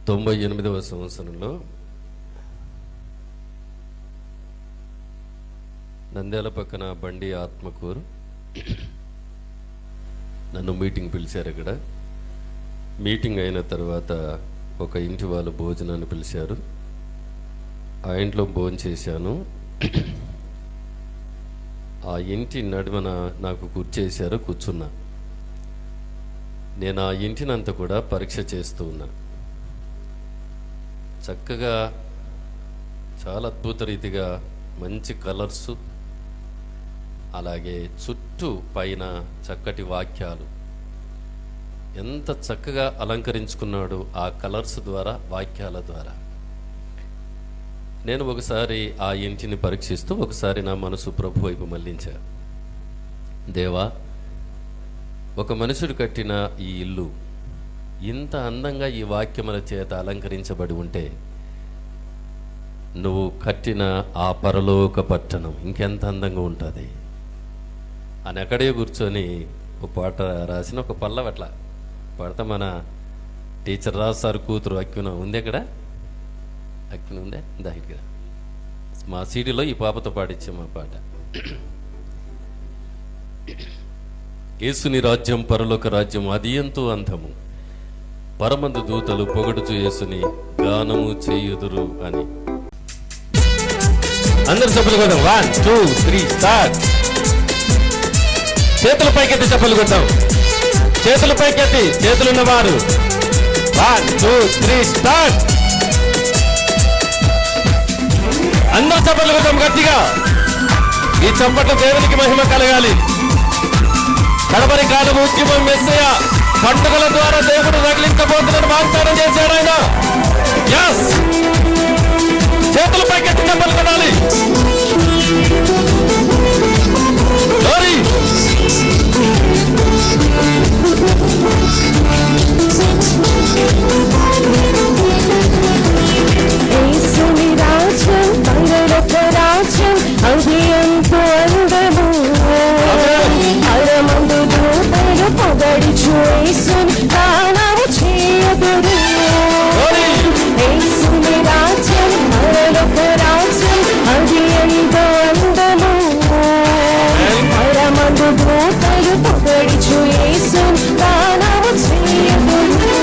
98వ సంవత్సరంలో నంద్యాల పక్కన బండి ఆత్మకూరు నన్ను మీటింగ్ పిలిచారు. అక్కడ మీటింగ్ అయిన తర్వాత ఒక ఇంటి వాళ్ళు భోజనాన్ని పిలిచారు. ఆ ఇంట్లో భోజనం చేశాను. ఆ ఇంటి నడుమన నాకు కూర్చేశారు, కూర్చున్నా. నేను ఆ ఇంటినంతా కూడా పరీక్ష చేస్తూ ఉన్నా. చక్కగా చాలా అద్భుత రీతిగా మంచి కలర్సు, అలాగే చుట్టూ పైన చక్కటి వాక్యాలు, ఎంత చక్కగా అలంకరించుకున్నాడు ఆ కలర్స్ ద్వారా, వాక్యాల ద్వారా. నేను ఒకసారి ఆ ఇంటిని పరీక్షిస్తూ ఒకసారి నా మనసు ప్రభు వైపు మళ్లించా. దేవా, ఒక మనుషుడు కట్టిన ఈ ఇల్లు ఇంత అందంగా ఈ వాక్యముల చేత అలంకరించబడి ఉంటే, నువ్వు కట్టిన ఆ పరలోక పట్టణం ఇంకెంత అందంగా ఉంటుంది అని అక్కడే కూర్చొని ఒక పాట రాసిన ఒక పల్లవి అట్లా పాడతా. మన టీచర్ రాజు సార్ కూతురు అక్కిన ఉంది, అక్కడ అక్కిన ఉందే దానికి మా సీడీలో ఈ పాపతో పాడిచ్చాం ఆ పాట. యేసుని రాజ్యం పరలోక రాజ్యం అది ఎంతో అందము, పరమందు దూతలు పొగడుచు యేసుని గానము చేయుదురు అని. అందరు చెప్పలు కొద్దాం. 1 2 3 స్టార్ట్. చేతుల పైకెత్తి చెప్పలు కొద్దాం. చేతుల పైకెత్తి, చేతులున్నవారు 1 2 3 స్టార్ట్. అందరు చెప్పలు కొద్దాం గట్టిగా. ఈ చప్పట్ల దేవునికి మహిమ కలగాలి. కడపరి కాలము ఉద్యమం మెస్సయ్య పండుగల ద్వారా దేవుడు రగిలించబోతున్న వాగ్దానం చేశాడు ఆయన. yes, చేతుల పైకెత్తి చెప్పలు కొనాలి. glory. యేసుని రాజ్యం పరలోక రాజ్యం అది ఎంతో అందము, పరమందు దూతలు పొగడుచు యేసుని గానము చేయుదురు. యేసుని రాజ్యం పరలోక రాజ్యం అది ఎంతో అందము, పరమందు దూతలు పొగడుచు యేసుని గానము చేయుదురు.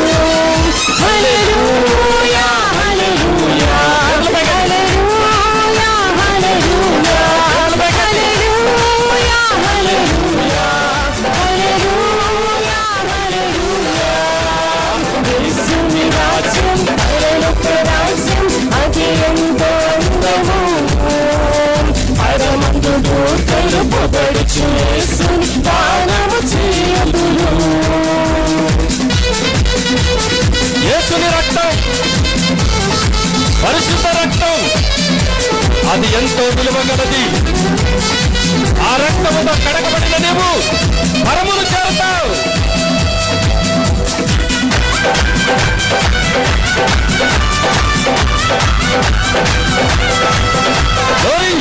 హల్లెలూయా హల్లెలూయా హల్లెలూయా హల్లెలూయా హల్లెలూయా హల్లెలూయా హల్లెలూయా హల్లెలూయా. యేసుని రాజ్యం పరలోక రాజ్యం అది ఎంతో అందము, పరమందు దూతలు పొగడుచు యేసుని గానము చేయుదురు. యేసుని రక్తం, పరిశుద్ధ రక్తం, అది ఎంతో విలువగలది. ఆ రక్తముతో కడగబడిన నీవు పరమును చేరుతావు. glory.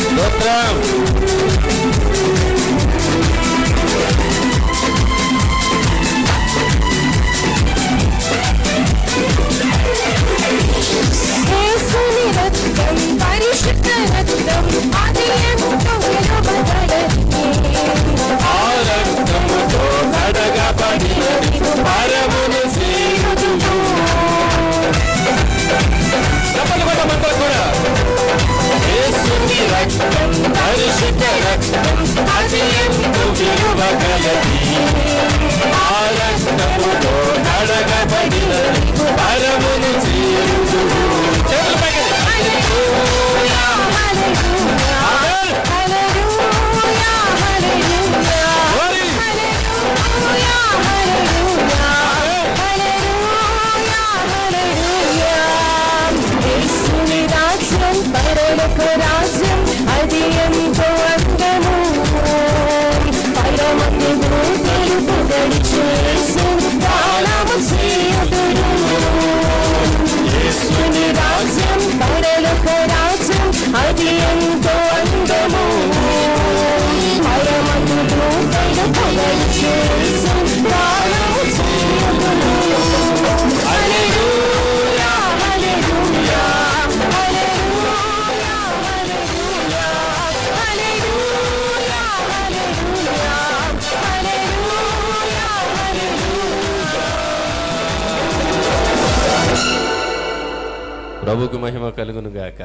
స్తోత్రం. యేసుని రక్తం పరిశుద్ధ రక్తం అది ఎంతో విలువగలది. ఆ రక్తముతో కడగబడినది పరమును చేయుదురు. చెప్పలు కొట్టమంతా కూడా. యేసుని రక్తం పరిశుద్ధ రక్తం అది ఎంతో విలువగలది. ఆ రక్తముతో కడగబడినది పరమును చేయుదురు. చేతుల పైకి. హల్లెలూయా హల్లెలూయా హల్లెలూయా హల్లెలూయా glory. హల్లెలూయా హల్లెలూయా హల్లెలూయా హల్లెలూయా. యేసుని రాజ్యం పరలోక రాజ్యం అది ఎంతో అందము, పరమందు దూతలు పొగడుచు యేసుని గానము చేయుదురు. ప్రభుకు మహిమ కలుగును గాక.